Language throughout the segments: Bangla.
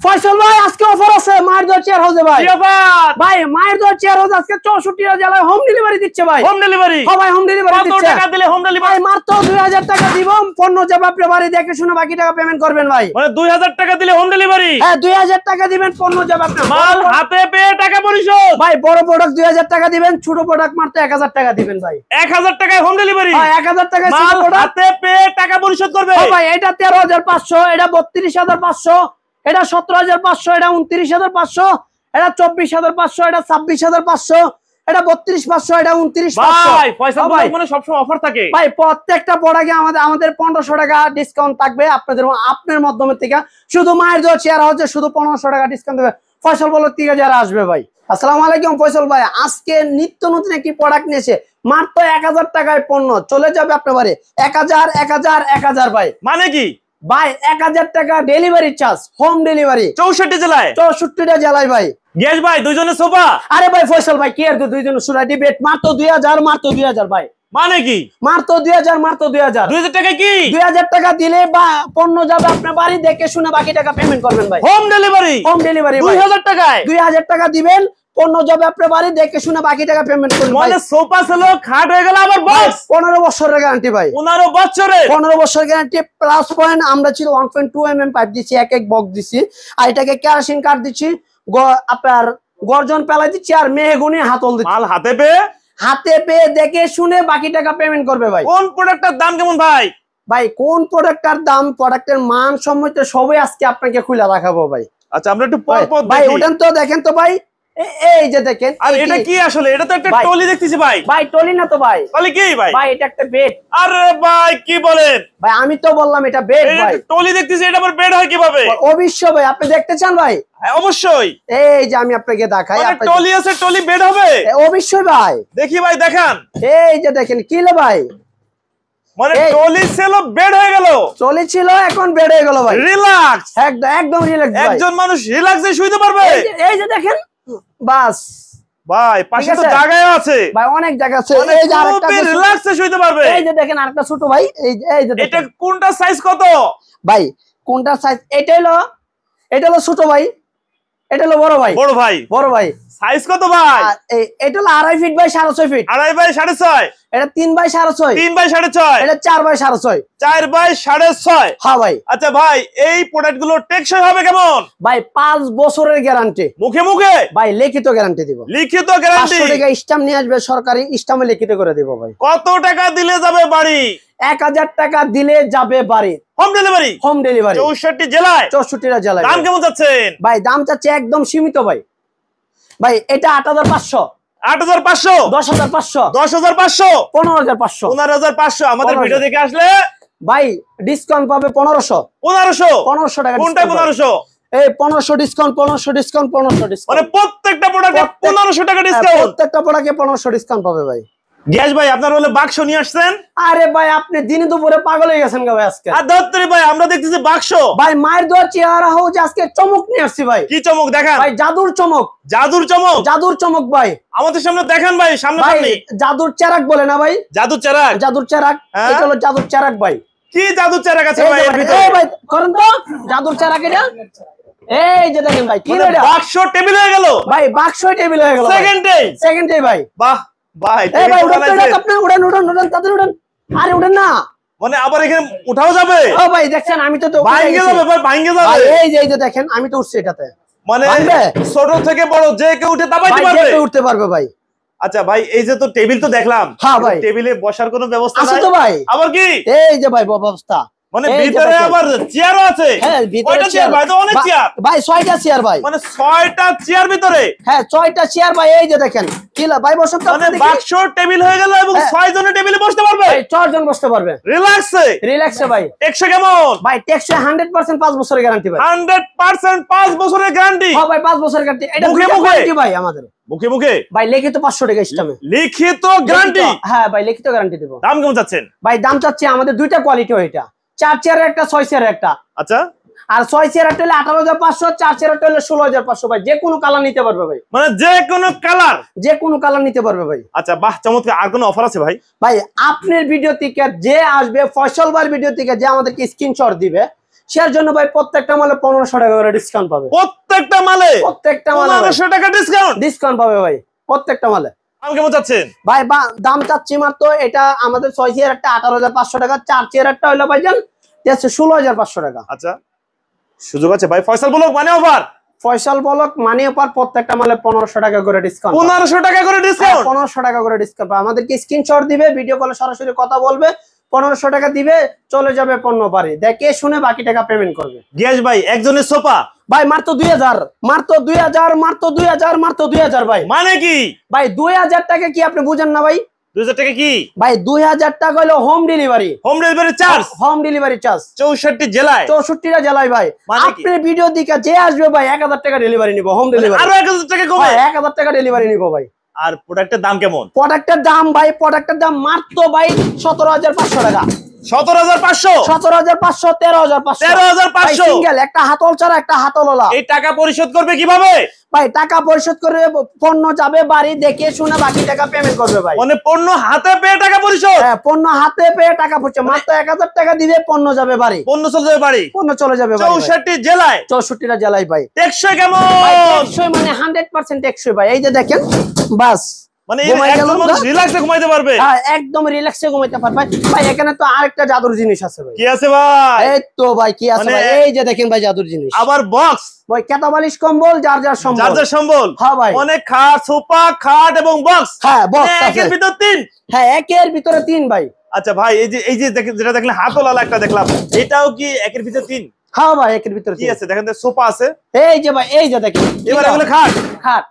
ফয়সাল ভাই আজকে অফার আছে মায়ের দোয়া চেয়ার হাউসে ভাই। কি অফার ভাই মায়ের দোয়া চেয়ার হাউস আজকে 64 জেলায় হোম ডেলিভারি দিচ্ছে ভাই। Home delivery? হ্যাঁ ভাই হোম ডেলিভারি কত দিচ্ছে। টাকা দিলে হোম ডেলিভারি? ভাই মাত্র 2000 টাকা দিব, পণ্য যাবে আপনার বাড়ি দেখে শুনে বাকি টাকা পেমেন্ট করবেন ভাই। মানে 2000 টাকা দিলে হোম ডেলিভারি? হ্যাঁ 2000 টাকা দিবেন, পণ্য যাবে আপনার মাল হাতে পেয়ে টাকা পরিশোধ। ভাই বড় প্রোডাক্ট 2000 টাকা দিবেন, ছোট প্রোডাক্ট মাত্র 1000 টাকা দিবেন ভাই। 1000 টাকায় হোম ডেলিভারি? হ্যাঁ 1000 টাকায় ছোট মাল প্রোডাক্ট হাতে পেয়ে টাকা পরিশোধ করবে। হ্যাঁ ভাই এটা 13500, এটা 32500, এটা 17500, এটা 29500, এটা 24500, এটা 26500, এটা 32500, এটা 29500। ভাই ফয়সাল ভাই মানে সবসময় অফার থাকে ভাই প্রত্যেকটা প্রোডাক্টে আমাদের 1500 টাকা ডিসকাউন্ট থাকবে আপনার মাধ্যমে থেকে। শুধু মায়ের দোয়া চেয়ার হচ্ছে শুধু 1500 টাকা ডিসকাউন্ট দেবে ফয়সাল বলার থেকে যারা আসবে ভাই। আসসালামু আলাইকুম ফয়সাল ভাই, আজকে নিত্য নতুন একটি প্রোডাক্ট নিয়েছে মাত্র 1000 টাকায় পণ্য চলে যাবে আপনার বাড়ি। 1000 1000 1000 ভাই। মানে কি ভাই 1000 টাকা ডেলিভারি চার্জ, হোম ডেলিভারি 64 জেলায়? 64টা জেলায় ভাই। গ্যাস ভাই দুইজনের সোফা? আরে ভাই ফয়সাল ভাই কি আর দুইজন সুরা ডিবেট, মাত্র 2000, মাত্র 2000 ভাই। মানে কি মাত্র 2000, মাত্র 2000। 2000 টাকা কি? 2000 টাকা দিলে বা পণ্য যাবে আপনার বাড়ি দেখে শুনে বাকি টাকা পেমেন্ট করবেন ভাই। Home delivery? হোম ডেলিভারি 2000 টাকায়? 2000 টাকা দিবেন, পণ্য যাবে আপনার বাড়ি দেখে শুনে বাকি টাকা পেমেন্ট করবেন ভাই। মানে সোফা ছিল খাট হয়ে গেল আবার বক্স? 15 বছরের গ্যারান্টি ভাই। 15 বছরের? 15 বছর গ্যারান্টি প্লাস পয়েন্ট। আমরা ছিল 1.2 mm পাইপ দিচ্ছি, এক বক্স দিচ্ছি, আর এটাকে কেরোসিন কাঠ দিচ্ছি, আপনার গর্জন পেলাই দিচ্ছি, আর মেহগুনি হাতল দিচ্ছি। মাল হাতে পেয়ে দেখে শুনে বাকি টাকা পেমেন্ট করবে ভাই। কোন প্রোডাক্টটার দাম কেমন ভাই? ভাই কোন প্রোডাক্টটার দাম, প্রোডাক্টের মান সম্মত সবই আজকে আপনাকে খুলে দেখাবো ভাই। আচ্ছা আমরা একটু পর পর ভাই দেখি। ওটান তো দেখেন তো ভাই, এই যে দেখেন। আর এটা কি আসলে? এটা তো একটা ভাই, টলি দেখতেছি ভাই। ভাই টলি না তো ভাই। তাহলে কি ভাই? ভাই এটা একটা বেড। আরে ভাই কি বলেন? ভাই আমি তো বললাম এটা বেড এই ভাই। টলি দেখতেছি, এটা আবার বেড হয় কিভাবে? অবশ্যই ভাই, আপনি দেখতে চান ভাই? হ্যাঁ অবশ্যই। এই যে আমি আপনাকে দেখাই। মানে টলি আছে, টলি বেড হবে? অবশ্যই ভাই। দেখি ভাই দেখান। এই যে দেখেন কি লে ভাই, মানে টলি ছিল বেড হয়ে গেল? টলি ছিল এখন বেড হয়ে গেল ভাই। রিল্যাক্স, একদম রিল্যাক্স ভাই। একজন মানুষ রিল্যাক্সে শুইতে পারবে। এই যে দেখেন বাস ভাই পাশে তো ঠিক আছে? জায়গায় আছে ভাই অনেক জায়গা আছে। মানে এই যে আরেকটা খুবই আছে, রিল্যাক্সে শুইতে পারবে। এই যে দেখেন আরেকটা ছোট ভাই, এই যে এটা দেখেন কোনটা সাইজ কত ভাই, কোনটা সাইজ? এটা হলো ছোট ভাই, এটা হলো বড় ভাই। বড় ভাই বড় ভাই সাইজ কত ভাই? আর এটা হলো 2.5 ফিট বাই 6.5 ফিট। 2.5 বাই 6.5? এটা 3 বাই 6.5। 3 বাই 6.5? এটা 4 বাই 6.5। 4 বাই 6.5? হ্যাঁ ভাই। আচ্ছা ভাই এই প্রোডাক্ট গুলো টেকসই হবে কেমন? ভাই 5 বছরের গ্যারান্টি। মুখে মুখে? ভাই লিখিত গ্যারান্টি দিব। লিখিত গ্যারান্টি? 500 টাকা স্ট্যাম্প নিয়ে আসবে, সরকারি স্ট্যাম্পে লিখিত করে দিব ভাই। কত টাকা দিলে যাবে বাড়ি? 1000 টাকা দিলে যাবে বাড়ি। Home delivery? হোম ডেলিভারি 64 জেলায়? 64টা জেলায়। দাম কেমন যাচ্ছেন ভাই? দাম চাচ্ছে একদম সীমিত ভাই। ভাই এটা 8500। 8500? 10500। 10500? 15500। 15500? আমাদের 15,000 ভিডিও দেখে আসলে ভাই ডিসকাউন্ট পাবে 1500। 1500? 1500 টাকা কোনটা discount পাবে। 1500? এই 1500 ডিসকাউন্ট, 1500 ডিসকাউন্ট, 1500 ডিসকাউন্ট। মানে প্রত্যেকটা প্রোডাক্টে 1500 টাকা ডিসকাউন্ট? প্রত্যেকটা প্রোডাক্টে 1500 ডিসকাউন্ট পাবে ভাই। গ্যাস ভাই আপনার হলে বাক্স নিয়ে আসছেন? আরে ভাই আপনি দিনে দুপুরে পাগল হয়ে গেছেন ভাই আজকে। আর ধরতে ভাই আমরা দেখতেছি বাক্স। ভাই মায়ের দোয়া চেহারা হচ্ছে আজকে চমক নিয়ে আসছি ভাই। কি চমক দেখান ভাই জাদুর চমক। জাদুর চমক? জাদুর চমক ভাই। আমাদের সামনে দেখান ভাই, সামনে ভাই সামনে। জাদুর চেরাক বলে না ভাই? জাদুর চারাক? জাদুর চেরাক, হ্যাঁ? এটা হলো জাদুর চেরাক ভাই। কি জাদুর চারাক আছে ভাই এর ভিতরে? এই ভাই করেন তো জাদুর চেরাক এটা। এই যে দেখেন ভাই কি এটা বাক্স টেবিল হয়ে গেল ভাই, বাক্স টেবিল হয়ে গেল সেকেন্ডে ভাই। বাহ ভাই এই ভাই টেবিল উঠেন তো, বানাইছে। আপনি উঠেন তাদের উঠেন। আরে উঠেন না। মানে আবার এখানে উঠাও যাবে? ও ভাই দেখছেন আমি তো ভাঙ্গে যাবে ভাই, ভাঙ্গে ভাই। যাবে। এই যে দেখেন আমি তো উঠছি এটাতে। মানে ভাঙবে? ছোট থেকে বড় যে কেউ উঠে দাবাইতে ভাই পারবে? যে কেউ উঠতে পারবে ভাই। আচ্ছা ভাই এই যে তো টেবিল তো দেখলাম, হ্যাঁ ভাই। টেবিলে বসার কোনো ব্যবস্থা আছে নাই তো ভাই। আবার কি? এই যে ভাই ব্যবস্থা, মানে এই যে ভিতরে দেখেন। আবার চেয়ারও আছে? হ্যাঁ ভিতরে কয়টা চেয়ার ভাই? তো অনেক চেয়ার ভাই 6টা চেয়ার ভাই। মানে 6টা চেয়ার ভিতরে? হ্যাঁ 6টা চেয়ার ভাই। এই যে দেখেন কিলা ভাই বসুন তো মানে আপনি দেখি। বাক্স টেবিল হয়ে গেল এবং হ্যাঁ। 6 জনের টেবিলে বসতে পারবে? ভাই 4 জন বসতে পারবে রিল্যাক্সে রিল্যাক্সে ভাই। টেকসই কেমন ভাই টেকসই 100% 5 বছরের গ্যারান্টি ভাই। 100% 5 বছরের গ্যারান্টি? হ্যাঁ ভাই 5 বছরের গ্যারান্টি। এটা মুখে দুইটা মুখে? কোয়ালিটি ভাই আমাদের। মুখে মুখে? ভাই লিখিত 500 টাকা ইসলামে। লিখিত গ্যারান্টি? হ্যাঁ ভাই লিখিত গ্যারান্টি দেব। দাম কেমন যাচ্ছেন ভাই? দাম চাচ্ছি আমাদের দুইটা কোয়ালিটি এটা, 4 চেয়ারের একটা, 6 চেয়ারের একটা। আচ্ছা আর 6 চেয়ারের হলে 18,500, 4 চেয়ারের হলে 16,500 ভাই। যে কোনো কালার নিতে পারবে ভাই, মানে যে কোনো কালার? যে কোনো কালার নিতে পারবে ভাই। আচ্ছা বাহ চমৎকার। আর কোনো অফার আছে ভাই? ভাই আপনার ভিডিও থেকে যে আসবে, ফয়সাল ভাইয়ের ভিডিও থেকে যে আমাদেরকে স্ক্রিনশট দিবে, শেয়ার জন্য ভাই প্রত্যেকটা মালে 1500 টাকা করে ডিসকাউন্ট পাবে। প্রত্যেকটা মালে 1500 টাকা ডিসকাউন্ট পাবে ভাই প্রত্যেকটা মালে। দাম কেমন চাচ্ছেন ভাই দাম চাচ্ছি মাত্র এটা আমাদের 6 চেয়ার একটা 18,500 টাকা, 4 চেয়ার একটা হলো ভাইজান 16,500 টাকা। আচ্ছা সুযোগ আছে ভাই। ফয়সাল ব্লক মানে অফার, ফয়সাল ব্লক মানে অফার প্রত্যেকটা মালে 1500 টাকা করে ডিসকাউন্ট। 1500 টাকা করে ডিসকাউন্ট, 1500 টাকা করে ডিসকাউন্ট। আমাদেরকে স্ক্রিনশট দিবে, ভিডিও কলে সরাসরি কথা বলবে, 1500 টাকা দিবে, চলে যাবে পণ্য বাড়ি, দেখে শুনে বাকি টাকা পেমেন্ট করবে। গ্যাস ভাই একজনের সোফা ভাই মাত্র 2000, মাত্র 2000, মাত্র 2000, মাত্র 2000 ভাই। মানে কি ভাই 2000 টাকা কি আপনি বুঝেন না ভাই? 2000 টাকা কি ভাই 2000 টাকা হলো home delivery, home delivery charge, home delivery charge 64 জেলায়, 64টা জেলায় ভাই। মানে কি? আপনি ভিডিও দিকে যে আসবে ভাই 1000 টাকা ডেলিভারি নিব, হোম ডেলিভারি। আরো 1000 টাকা কমে 1000 টাকা ডেলিভারি নিব ভাই। আর প্রোডাক্টের দাম কেমন? প্রোডাক্টের দাম ভাই, প্রোডাক্টের দাম মাত্র ভাই 17,500 টাকা। 17,500, 17,500, 13,500, 13,500 সিঙ্গেল একটা হাতল ছাড়া একটা হাতলওয়ালা। এই টাকা পরিশোধ করবে কিভাবে? ভাই টাকা পরিশোধ করে পণ্য যাবে বাড়ি, দেখে শুনে বাকি টাকা পেমেন্ট করবে ভাই। মানে পণ্য হাতে পেয়ে টাকা পরিশোধ? হ্যাঁ, পণ্য হাতে পেয়ে টাকা পড়ছে, মাত্র 1000 টাকা দিবে, পণ্য যাবে বাড়ি, পণ্য চলে যাবে বাড়ি, পণ্য চলে যাবে বাড়ি ভাই। 64 জেলায়, 64টা জেলায় ভাই। টেকসই কেমন? ভাই টেকসই মানে 100% টেকসই ভাই। এই যে দেখেন বাস, মানে ঘুমাই একদম গেলাম না? রিল্যাক্সে ঘুমাইতে পারবে। হ্যাঁ একদম রিল্যাক্সে ঘুমাইতে পারবে ভাই। এখানে তো আরেকটা জাদুর জিনিস আছে ভাই। কি আছে ভাই? এই তো ভাই কি আছে মানে ভাই, এই যে দেখেন ভাই জাদুর জিনিস। আবার বক্স, ভাই কেতা বালিশ কম্বল যার যার সম্বল। যার যার সম্বল। হ্যাঁ ভাই। অনেক খাট, সোফা, খাট এবং বক্স। হ্যাঁ বক্স আছে। একের ভিতর 3। হ্যাঁ একের ভিতরে 3 ভাই। আচ্ছা ভাই এই যে যেটা দেখলেন হাতওয়ালা একটা দেখলাম, এটাও কি একের ভিতর 3? হ্যাঁ ভাই একের ভিতরে কি 3 আছে দেখেন তো, সোফা আছে। এই যে ভাই, এই যে দেখেন এবার এগুলো খাট, খাট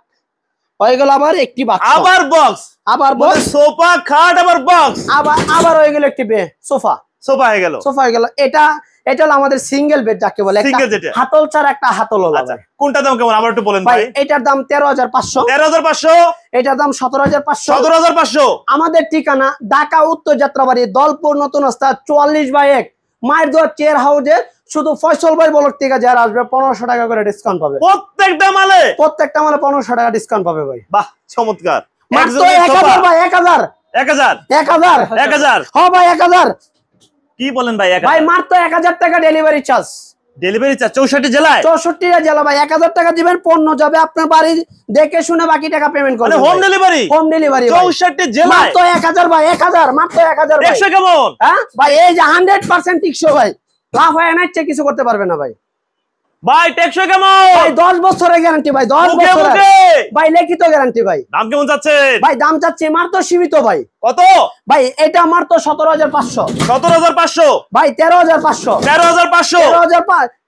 হয়ে গেল, আবার একটি বাক্স, আবার বক্স, আবার মানে বক্স, সোফা, খাট আবার বক্স, আবার হয়ে গেল একটি সোফা, সোফা হয়ে গেল। সোফা হয়ে গেল। এটা হলো আমাদের সিঙ্গেল বেড যাকে বলে, একটা সিঙ্গেল যেটা। হাতল ছাড়া একটা হাতলওয়ালা আচ্ছা ভাই। কোনটা দাম কেমন আবার একটু বলেন ভাই ভাই। এটার দাম 13,500, 13,500, এটার দাম 17,500। 17,500। আমাদের ঠিকানা ঢাকা উত্তর যাত্রাবাড়ি, দলপুর নতুন রাস্তা 44/1, মায়ের দোয়ার চেয়ার হাউসে। শুধু ফয়সাল ভাই বলক থেকে যারা আসবে 1500 টাকা করে ডিসকাউন্ট পাবে প্রত্যেকটা মালে, প্রত্যেকটা মালে 1500 টাকা ডিসকাউন্ট পাবে ভাই। বাহ চমৎকার। মাত্র একজনের 1000 সোফা ভাই, 1000, 1000, 1000, 1000। হ্যাঁ ভাই 1000 কি বলেন ভাই? ভাই মাত্র 1000 টাকা ডেলিভারি চার্জ, ডেলিভারি চার্জ 64 জেলায়, 64টা জেলা ভাই। 1000 টাকা দিবেন, পণ্য যাবে আপনার বাড়ি, দেখে শুনে বাকি টাকা পেমেন্ট মানে করবেন। হোম ডেলিভারি, হোম ডেলিভারি 64 জেলায়, মাত্র 1000 ভাই, 1000, মাত্র 1000 ভাই। একশো কেমন? হ্যাঁ ভাই এই যে 100% টিকসই ভাই, লাভ হয় না, ইচ্ছে কিছু করতে পারবে না ভাই। ভাই টেকসই কেমন? ভাই 10 বছরের গ্যারান্টি ভাই, 10 মুখে বছরের মুখে। ভাই, লিখিত গ্যারান্টি ভাই। দাম কেমন যাচ্ছে ভাই দাম চাচ্ছি মাত্র সীমিত ভাই। কত? ভাই এটা মাত্র 17,500, 17,500, ভাই 13,500, 13,500।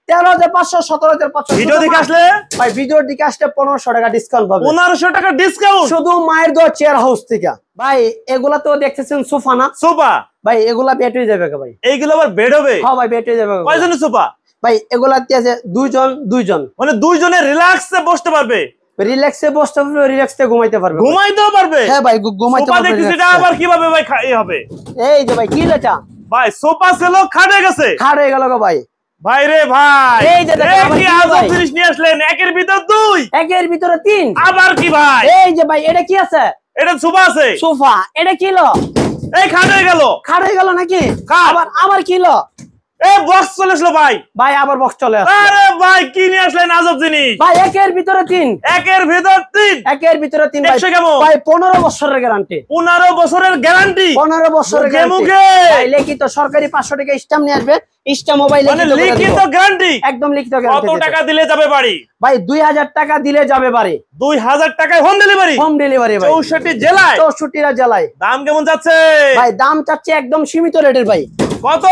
13,500, 17,500। ভিডিও দেখে আসলে ভাই ভিডিওর দিকে আসলে 1500 টাকা ডিসকাউন্ট পাবে, 1500 টাকা ডিসকাউন্ট শুধু মায়ের দোয়া চেয়ার হাউস থেকে। ভাই এগুলা তো দেখতেছেন সোফা না সোফা, ভাই, এগুলা বেড হয়ে যাবে ভাই। এইগুলো আবার বেড হবে? হ্যাঁ ভাই বেড হয়ে যাবে। কয়জনের সোফা? ভাই এগুলা আছে দুইজন, মানে দুইজনে রিল্যাক্সে বসতে পারবে, রিল্যাক্সে বসতে পারবে, রিল্যাক্সে ঘুমাইতে পারবে, ঘুমাইতেও পারবে। হ্যাঁ ভাই ঘুমাইতে সোফা পারবে। দেখতেছি, এটা আবার কিভাবে ভাই হবে? এই যে ভাই কি লেটা ভাই সোফা ছিল খাটে গেছে খাট হয়ে গেল গো ভাই। ভাই রে ভাই, এই যে দেখেন, আবার কি কি আজব ভাই? জিনিস নিয়ে আসলেন, একের ভিতর 2, একের ভিতরে 3। আবার কি ভাই? এই যে ভাই এটা কি আছে? এটা সোফা আছে, সোফা। এটা কি লো? এই খাট হয়ে গেল, খাট হয়ে গেল নাকি? খাট। আবার কি লো? এই বক্স চলে আসলো ভাই। ভাই আবার বক্স চলে আসছে। আরে ভাই কি নিয়ে আসলেন আজব জিনিস? ভাই একের ভিতরে 3, একের ভিতর 3, একের ভিতরে 3 ভাই। টেকসই কেমন? ভাই 15 বছরের গ্যারান্টি, 15 বছরের গ্যারান্টি, 15 বছরের মুখে গ্যারান্টি মুখে। ভাই। লিখিত সরকারি 500 টাকা স্ট্যাম্প নিয়ে আসবে, স্ট্যাম্প মোবাইলে মানে লিখিত গ্যারান্টি। একদম লিখিত কত গ্যারান্টি। টাকা দিলে যাবে বাড়ি? ভাই 2000 টাকা দিলে যাবে বাড়ি, 2000 টাকায় হোম ডেলিভারি, হোম ডেলিভারি ভাই। 64 জেলায়। 64টা জেলায়। দাম কেমন যাচ্ছে ভাই দাম চাচ্ছে একদম সীমিত রেটের ভাই, কত?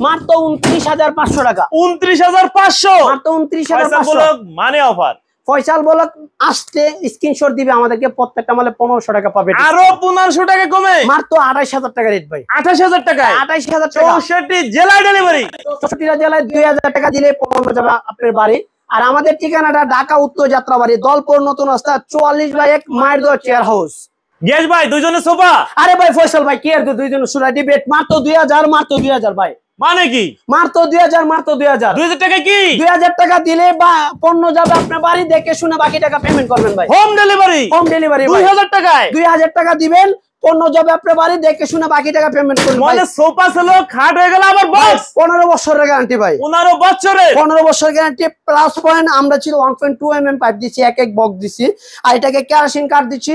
মাত্র 29,500 টাকা, 29,500, মাত্র 29,500। ফয়সাল ব্লক মানে অফার। ফয়সাল বলক আসতে স্ক্রিনশট দিবে আমাদেরকে, প্রত্যেকটা মালে 1500 টাকা পাবে, আরো 1500 টাকা কমে মাত্র 28,000 টাকা রেট ভাই, 28,000 টাকায়, 28,000 টাকা। 64 জেলায় ডেলিভারি। 64টা জেলায় 2000 টাকা দিলে পৌঁছে যাবে আপনার বাড়ি। আর আমাদের ঠিকানাটা ঢাকা উত্তর যাত্রাবাড়ি, দলপুর নতুন রাস্তা 44/1, মায়ের দোয়ার চেয়ার হাউস। গ্যাস ভাই দুইজনের সোফা আরে ভাই ফয়সাল ভাই কি আর দুইজন সুরাটি বেট, মাত্র 2000, মাত্র 2000 ভাই, মানে কি? মাত্র 2000, মাত্র 2000। 2000 টাকা কি? 2000 টাকা দিলে বা পণ্য যাবে আপনার বাড়ি, দেখে শুনে বাকি টাকা পেমেন্ট করবেন ভাই। হোম ডেলিভারি, হোম ডেলিভারি 2000 টাকায়। 2000 টাকা দিবেন, পণ্য যাবে আপনার বাড়ি, দেখে শুনে বাকি টাকা পেমেন্ট করবেন ভাই। মানে সোফা ছিল খাট হয়ে গেল আবার বক্স 15 বছরের গ্যারান্টি ভাই, 15 বছরের 15 বছর গ্যারান্টি প্লাস পয়েন্ট। আমরা ছিল 1.2 mm পাইপ দিচ্ছি, এক এক বক্স দিচ্ছি, আর এটাকে কেরোসিন কাঠ দিচ্ছি,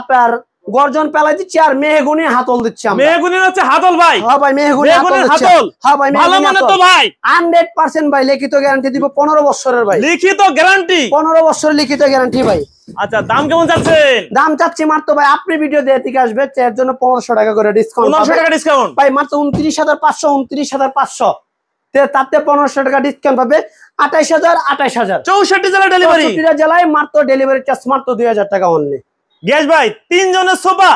আপনার গর্জন পেলাই দিচ্ছি, আর মেহগুনি হাতল দিচ্ছি আমরা। মেহগুনি হচ্ছে হাতল ভাই। হ্যাঁ ভাই, মেহগুনি হাতল দিচ্ছি। হ্যাঁ ভাই, ভালো মানে তো ভাই 100% ভাই লিখিত গ্যারান্টি দিব 15 বছরের ভাই, লিখিত গ্যারান্টি 15 বছরের লিখিত গ্যারান্টি ভাই। আচ্ছা দাম কেমন যাচ্ছেন? দাম চাচ্ছি মাত্র ভাই, আপনি ভিডিও দিয়ে থেকে আসবে এর জন্য 1500 টাকা করে ডিসকাউন্ট 1500 টাকা ডিসকাউন্ট ভাই, মাত্র 29,500, 29,500 তাতে 1500 টাকা ডিসকাউন্ট পাবে। 28,000, 28,000 64 জেলা ডেলিভারি, 64 জেলায় মাত্র ডেলিভারি চার্জ মাত্র 2000 টাকা অনলি। গ্যাস ভাই 3 জনের সোফা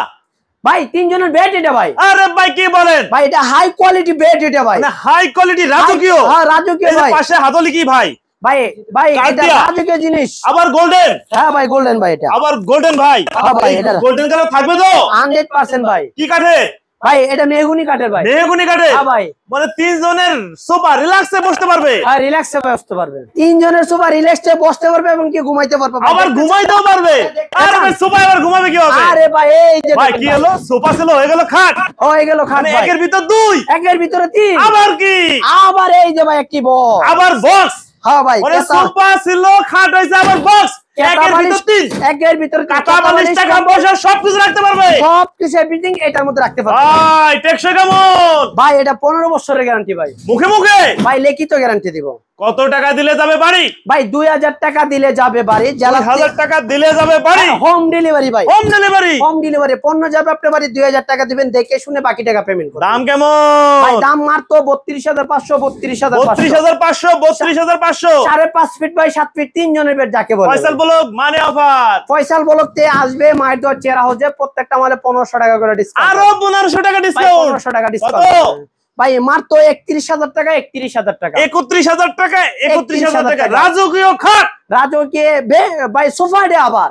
ভাই 3 জনের বেড এটা ভাই। আরে ভাই কি বলেন ভাই এটা হাই কোয়ালিটি বেড এটা ভাই, মানে হাই কোয়ালিটি রাজকীয়। হ্যাঁ রাজকীয় এই যে ভাই। পাশে হাতলি কি ভাই? ভাই ভাই এটা কাটিয়া। রাজকীয় জিনিস। আবার গোল্ডেন, হ্যাঁ ভাই গোল্ডেন ভাই এটা। আবার গোল্ডেন ভাই। হ্যাঁ ভাই, এটা গোল্ডেন কালার থাকবে তো 100% ভাই। কি কাঠে? ভাই এটা মেহগুনি কাঠের ভাই। মেহগুনি কাঠে। হ্যাঁ ভাই, মানে 3 জনের সোফা রিল্যাক্সে বসতে পারবে, আর রিল্যাক্সে বসতে পারবে। 3 জনের সোফা রিল্যাক্সে বসতে পারবে এবং কি ঘুমাইতে পারবে ভাই। আবার ঘুমাইতেও পারবে। আরে ভাই সোফা আবার ঘুমাবে কি হবে? আরে ভাই এই যে ভাই কি হলো? সোফা ছিল হয়ে গেল খাট, হয়ে গেল খাট মানে ভাই। একের ভিতর 2, একের ভিতরে 3, আবার কি আবার এই যে ভাই একটি বক্স। আবার বক্স। হ্যাঁ ভাই, মানে সোফা ছিল খাট হইছে আবার বক্স, একের ভিতর 3, একের ভিতরে কাটা বালিশ টাকা পয়সা সবকিছু রাখতে পারবে। সব কিছু এভরিথিং এটার মধ্যে রাখতে পারবে ভাই টেকসই কেমন? ভাই। এটা 15 বছরের গ্যারান্টি ভাই। মুখে মুখে ভাই লিখিত গ্যারান্টি দিব কত টাকা দিলে যাবে বাড়ি? ভাই 2000 টাকা দিলে যাবে বাড়ি, জেলা 1000 টাকা দিলে যাবে বাড়ি, হোম ডেলিভারি ভাই। Home delivery. হোম ডেলিভারি পণ্য যাবে আপনার বাড়ি, 2000 টাকা দিবেন, দেখে শুনে বাকি টাকা পেমেন্ট করবেন। দাম কেমন? ভাই দাম মাত্র 32,500, 32,500, 32,500, 32,500। 5.5 ফিট বাই 7 ফিট 3 জনের বেড যাকে বলে। ফয়সাল ব্লক মানে অফার ফয়সাল ব্লকতে আসবে মায়ের দোয়া চেহারা হচ্ছে, প্রত্যেকটা মালে 1500 টাকা করে ডিসকাউন্ট, আরো 1500 টাকা ভাই ডিসকাউন্ট। 1500 টাকা কত? ডিসকাউন্ট ভাই, মাত্র 31,000 টাকা, 31,000 টাকা, 31,000 টাকা, 31,000 টাকা। 31,000 রাজকীয় খাট, রাজকে ভাই সোফা ডে আবার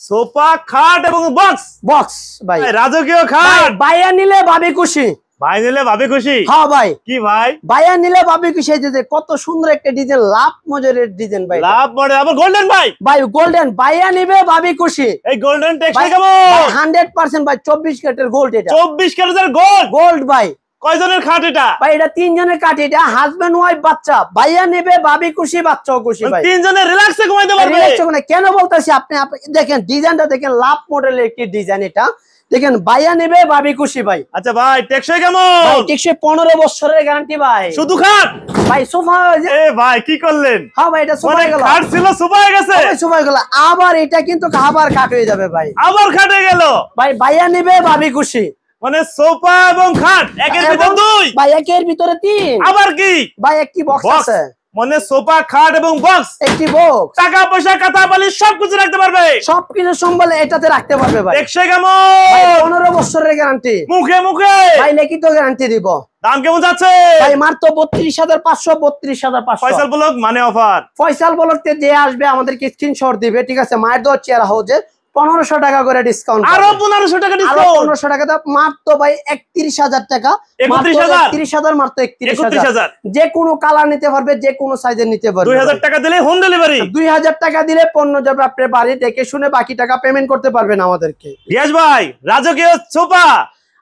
সোফা খাট এবং বক্স। বক্স ভাই। রাজকীয় ভাই খাট বাইয়া নিলে ভাবি খুশি। ভাই নিলে ভাবে খুশি। হ্যাঁ ভাই, কি ভাই? বাইয়া নিলে ভাবি খুশি। এই যে কত সুন্দর একটা ডিজাইন, লাভ মজুরের ডিজাইন ভাই। লাভ মডেল আবার গোল্ডেন ভাই। ভাই গোল্ডেন বাইয়া নিবে ভাবি খুশি। এই গোল্ডেন টেক্সটাইল ভাই কেমন? 100% ভাই 24 ক্যারেটের গোল্ড এটা। 24 ক্যারেটের গোল্ড। গোল্ড ভাই। কয়জনের খাট এটা? ভাই এটা 3 জনের কাঠি, এটা হাজবেন্ড ওয়াইফ বাচ্চা, বাইয়া নেবে ভাবি খুশি, বাচ্চাও খুশি ভাই। 3 জনের রিল্যাক্সে ঘুমাইতে পারবে। কেন বলতেছি আপনি দেখেন ডিজাইনটা দেখেন, লাভ মডেলের একটি ডিজাইন এটা দেখেন, বাইয়া নেবে ভাবি খুশি ভাই। আচ্ছা ভাই টেকসই কেমন? ভাই টেকসই 15 বছরের গ্যারান্টি ভাই। শুধু খাট? ভাই সোফা। এ ভাই কি করলেন? হ্যাঁ ভাই এটা সোফা মানে গেল, খাট ছিল সোফা হয়ে গেছে, সোফা গেল, আবার এটা কিন্তু আবার কাট হয়ে যাবে ভাই। আবার খাটে গেল। ভাই বাইয়া নেবে ভাবি খুশি, মানে সোফা এবং খাট একের ভিতর 2, ভাই একের ভিতরে 3, আবার কি ভাই একটি বক্স বক্স। আছে, মানে সোফা খাট এবং বক্স, একটি বক্স, টাকা পয়সা কাঁথা বালিশ সবকিছু রাখতে পারবে। সবকিছু সম্বল এটাতে রাখতে পারবে ভাই। টেকসই ভাই কেমন? 15 বছরের গ্যারান্টি, মুখে মুখে ভাই লিখিত গ্যারান্টি দিব। দাম কেমন যাচ্ছে? ভাই মাত্র 32,500, 32,500। ফয়সাল ব্লক মানে অফার। ফয়সাল বলতে যে আসবে আমাদেরকে স্ক্রিনশট দিবে, ঠিক আছে, মায়ের দোয়া চেয়ার হাউজে 1500 টাকা করে ডিসকাউন্ট, আরো 1500 টাকা আরো ডিসকাউন্ট। 1500 টাকা দাও, মাত্র ভাই 31,000 টাকা, 31,000? 31,000, মাত্র 31,000। 31,000 যে কোনো কালার নিতে পারবে, যে কোনো সাইজের নিতে পারবে। 2000 টাকা দিলে হোম ডেলিভারি। 2000 টাকা দিলে পণ্য যাবে আপনার বাড়ি, দেখে শুনে বাকি টাকা পেমেন্ট করতে পারবেন আমাদেরকে। রিয়াজ ভাই রাজকীয় সোফা।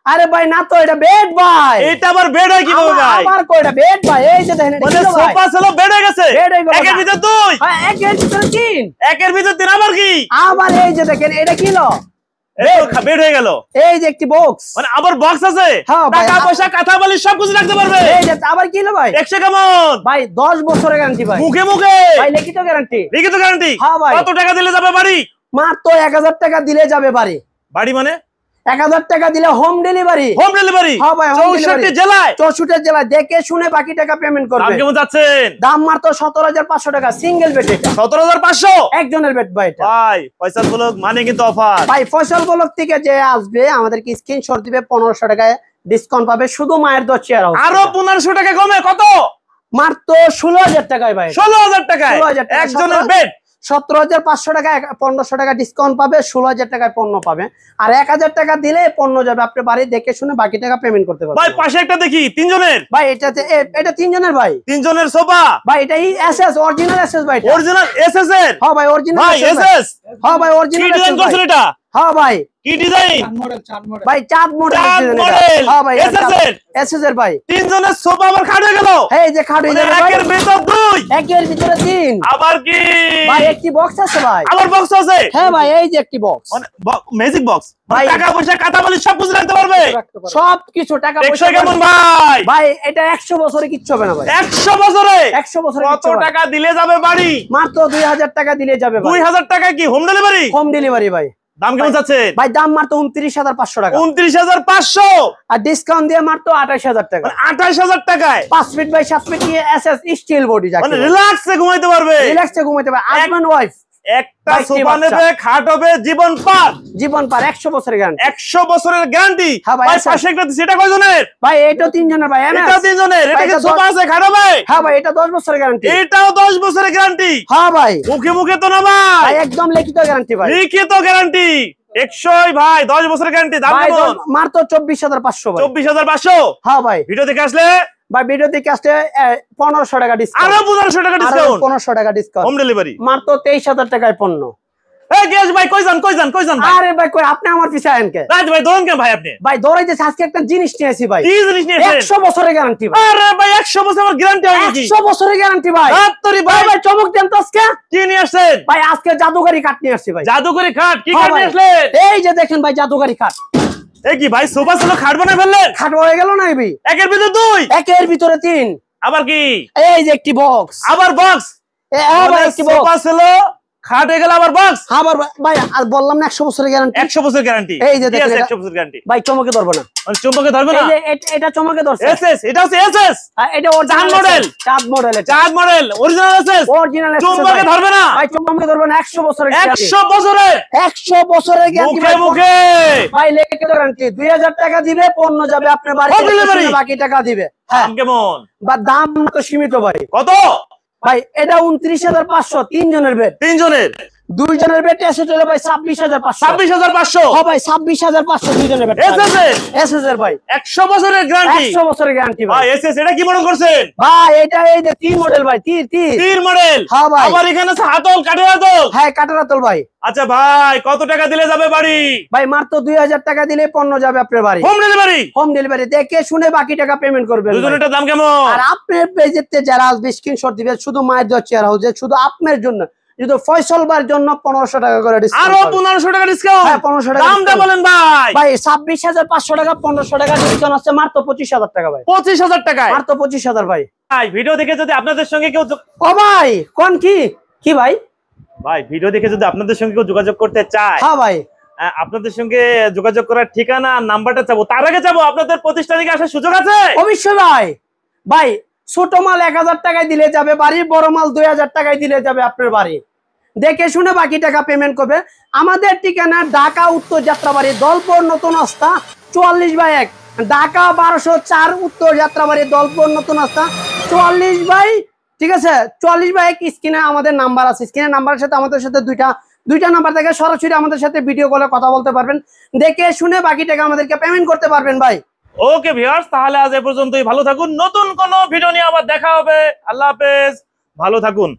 আরে ভাই না তো এটা বেড ভাই। এটা আবার বেড হয় কিভাবে ভাই? আবার কয়টা বেড ভাই, এই যে দেখেন এটা মানে ছিল ভাই। সোফা ছিল বেড হয়ে গেছে, বেড হয়ে গেল একের না। ভিতর 2, হ্যাঁ একের ভিতরে 3, একের ভিতর 3, আবার কি? আবার এই যে দেখেন এটা কি হলো, বেড হয়ে গেল। এই যে একটি বক্স, মানে আবার বক্স আছে, হ্যাঁ ভাই, টাকা পয়সা কাঁথা বালিশ সবকিছু রাখতে পারবে। এই যে আবার কি হলো ভাই। টেকসই কেমন? ভাই 10 বছরের গ্যারান্টি ভাই। মুখে মুখে ভাই লিখিত গ্যারান্টি, লিখিত গ্যারান্টি। হ্যাঁ ভাই। কত টাকা দিলে যাবে বাড়ি? মাত্র 1000 টাকা দিলে যাবে বাড়ি। বাড়ি মানে 1000 টাকা দিলে হোম ডেলিভারি। Home delivery. হ্যাঁ ভাই, home 64 delivery। জেলায়, 64 জেলায়, দেখে শুনে বাকি টাকা পেমেন্ট দাম করবে। কেমন যাচ্ছেন? দাম মাত্র 17,500 টাকা, সিঙ্গেল বেড এটা, 17,500। একজনের বেড ভাই এটা। ভাই ফয়সাল ব্লক মানে কিন্তু অফার। ভাই ফয়সাল ব্লক থেকে যে আসবে আমাদেরকে স্ক্রিনশট দিবে, 1500 টাকায় ডিসকাউন্ট পাবে, শুধু মায়ের দোয়া চেয়ার হাউস। আরো 1500 টাকা কমে কত? মাত্র 16,000 টাকায় ভাই। 16,000 টাকায় 16,000 টাকা, একজনের বেড। 17,500 টাকা, 1500 টাকা ডিসকাউন্ট পাবে, 16,000 টাকায় পণ্য পাবে, আর 1000 টাকা দিলে পণ্য যাবে আপনার বাড়ি, দেখে শুনে বাকি টাকা পেমেন্ট করতে পারবে। ভাই পাশে একটা দেখি 3 জনের। ভাই এটা 3 জনের ভাই। 3 জনের সোফা, ভাই এটা এসএস অরিজিনাল এসএস ভাই এটা। অরিজিনাল এসএস এর। হ্যাঁ ভাই অরিজিনাল ভাই এসএস। এসএস হ্যাঁ ভাই অরিজিনাল কি ডিজাইন এসএস করছেন ভাই। এটা? হ্যাঁ ভাই কি ডিজাইন ভাই চাঁদ মডেল চাঁদ মডেল হ্যাঁ ভাই এসএসএর এসএস এর ভাই তিনজনের সোফা আবার খাট হয়ে গেল এই যে খাট হয়ে যাবে ভাই একের ভিতর দুই একের ভিতরে তিন আবার কি ভাই একটি বক্স আছে ভাই আবার বক্স আছে হ্যাঁ ভাই এই যে একটি বক্স ম্যাজিক বক্স ভাই টাকা পয়সা কাটা বলি সব কিছু রাখতে পারবে সব কিছু টাকা পয়সা টেকসই কেমন ভাই ভাই এটা 100 বছরে কিচ্ছু হবে না ভাই 100 বছরে 100 বছরে কত টাকা দিলে যাবে বাড়ি মাত্র 2000 টাকা দিলে যাবে ভাই 2000 টাকা কি হোম ডেলিভারি হোম ডেলিভারি ভাই দাম কেমন যাচ্ছে ভাই দাম মাত্র 29500 টাকা 29500 আর ডিসকাউন্ট দিয়ে মাত্র 28000 টাকা মানে 28000 টাকায় 5 ফিট বাই 7 ফিট নিয়ে এসএস স্টিল বডি যাকে মানে রিল্যাক্সে ঘুমাইতে পারবে রিল্যাক্সে ঘুমাইতে পারবে হাজবেন্ড ওয়াইফ একটা সোফা নেবে খাট হবে জীবন পার জীবন পার 100 বছরের গ্যারান্টি 100 বছরের গ্যারান্টি হ্যাঁ ভাই, ভাই আচ্ছা। পাশে একটা সেটা কয়জনের ভাই এটা তিনজনের ভাই এটা তিনজনের এটা ভাই, কি এটা সোফা আছে খাট হবে হ্যাঁ ভাই এটা 10 বছরের গ্যারান্টি এটাও 10 বছরের গ্যারান্টি হ্যাঁ ভাই মুখে মুখে তো না ভাই ভাই একদম লিখিত গ্যারান্টি ভাই লিখিত গ্যারান্টি 100 ভাই 10 বছরের গ্যারান্টি দাম ভাই কেমন মাত্র 24500 ভাই 24500 হ্যাঁ ভাই ভিডিও দেখে আসলে ভাই ভিডিও দেখে আসতে 1500 টাকা ডিসকাউন্ট আরো 1500 টাকা ডিসকাউন্ট 1500 টাকা ডিসকাউন্ট হোম ডেলিভারি মাত্র 23000 টাকায় পণ্য এই গেস ভাই কই যান ভাই আরে ভাই কই আপনি আমার পিছে আছেন কে রাজ ভাই দোন কেন ভাই আপনি ভাই দৌড়াইতেছে আজকে একটা জিনিস নিয়ে আসি ভাই কি জিনিস নিয়েছেন 100 বছরের গ্যারান্টি ভাই আরে ভাই 100 বছরের গ্যারান্টি হয় নাকি 100 বছরের গ্যারান্টি ভাই রাত্রি ভাই ভাই ভাই চমক দেন তো আজকে কি নিয়ে আসছেন ভাই আজকে জাদুঘরি কাঠ নিয়ে আসছি ভাই জাদুকরি খাট কি হ্যাঁ খাট ভাই। নিয়ে আসলেন এই যে দেখেন ভাই জাদুঘরি কাঠ এই কি ভাই সোফা ছিল খাট বানায় ফেললেন খাট হয়ে গেল না ভাই একের ভিতর দুই একের ভিতরে তিন আবার কি এই যে একটি বক্স আবার বক্স আবার একটি বক্স সোফা ছিল খাট হয়ে গেল আবার বক্স আবার ভাই আর বললাম না 100 বছরের গ্যারান্টি 100 বছর গ্যারান্টি এই যে দেখেন এটা- 100 বছর গ্যারান্টি ভাই চমকে ধরবো না মানে চুম্বকে ধরবে না এই যে এটা চমকে ধরছে এসএস এটা হচ্ছে এসএস আর এটা চাঁদ অরিজিনাল মডেল। চাঁদ মডেল এটা চাঁদ মডেল অরিজিনাল এসএস অরিজিনাল চুম্বকে ধরবে না ভাই চমকে ধরবে না 100 বছরের 100 বছরের 100 বছরের গ্যারান্টি মুখে মুখে ভাই লেখে গ্যারান্টি 2000 টাকা দিবে পণ্য যাবে আপনার বাড়িতে Home delivery? বাকি টাকা দিবে হ্যাঁ দাম কেমন বা দাম তো সীমিত ভাই কত ভাই এটা 29500 তিনজনের বেড তিনজনের দুইজনের বেড এসে চলে ভাই 26500 26500 হ্যাঁ ভাই 26500 দুইজনের বেড এসএস এর এসএস এর ভাই 100 বছরের গ্যারান্টি 100 বছরের গ্যারান্টি ভাই ভাই এসএস এটা কি মনে করছেন ভাই এটা এই যে তিন মডেল ভাই তীর তীর মডেল হ্যাঁ ভাই। আবার এখানে আছে হাতল কাঠের হাতল হ্যাঁ কাটারাতল ভাই আচ্ছা ভাই কত টাকা দিলে যাবে বাড়ি ভাই মাত্র 2000 টাকা দিলে পণ্য যাবে আপনার বাড়ি হোম ডেলিভারি হোম ডেলিভারি দেখে শুনে বাকি টাকা পেমেন্ট করবেন ভাই। দুজনেরটা দাম কেমন আর আপনার পেজেতে যারা আসবে স্ক্রিনশট দিবে শুধু মায়ের দোয়া চেয়ার হাউসে শুধু আপনার জন্য শুধু ফয়সাল ভাইয়ের জন্য 1500 টাকা করে ডিসকাউন্ট আরো 1500 টাকা ডিসকাউন্ট হ্যাঁ 1500 টাকা দামটা discount। বলেন ভাই ভাই 26500 টাকা 1500 টাকা ডিসকাউন্ট আছে মাত্র 25000 টাকা ভাই 25000 টাকায় মাত্র 25000 ভাই ভাই ভিডিও দেখে যদি আপনাদের সঙ্গে কেউ ও ভাই কোন কি ভাই ভাই ভিডিও দেখে যদি আপনাদের সঙ্গে কেউ যোগাযোগ করতে চায় হ্যাঁ ভাই আপনাদের সঙ্গে যোগাযোগ করার ঠিকানা আর নাম্বারটা চাবো তার আগে চাবো আপনাদের প্রতিষ্ঠানে কি আসার সুযোগ আছে অবশ্যই ভাই ভাই ছোট মাল 1000 টাকায় দিলে যাবে বাড়ি বড় মাল 2000 টাকায় দিলে যাবে আপনার বাড়ি দেখে শুনে বাকি টাকা পেমেন্ট করবে আমাদের ঠিকানা ঢাকা উত্তর যাত্রাবাড়ি দলপুর নতুন রাস্তা 44/1 ঢাকা 1204 উত্তর যাত্রাবাড়ি দলপুর নতুন রাস্তা 44 ঠিক আছে 44/1 স্ক্রিনে আমাদের নাম্বার আছে স্ক্রিনের নাম্বারের সাথে আমাদের সাথে দুইটা নাম্বার থেকে সরাসরি আমাদের সাথে ভিডিও কলে কথা বলতে পারবেন দেখে শুনে বাকি টাকা আমাদেরকে পেমেন্ট করতে পারবেন ভাই ওকে ভিউয়ার্স তাহলে আজ এ পর্যন্তই ভালো থাকুন নতুন কোনো ভিডিও নিয়ে আবার দেখা হবে আল্লাহ হাফেজ ভালো থাকুন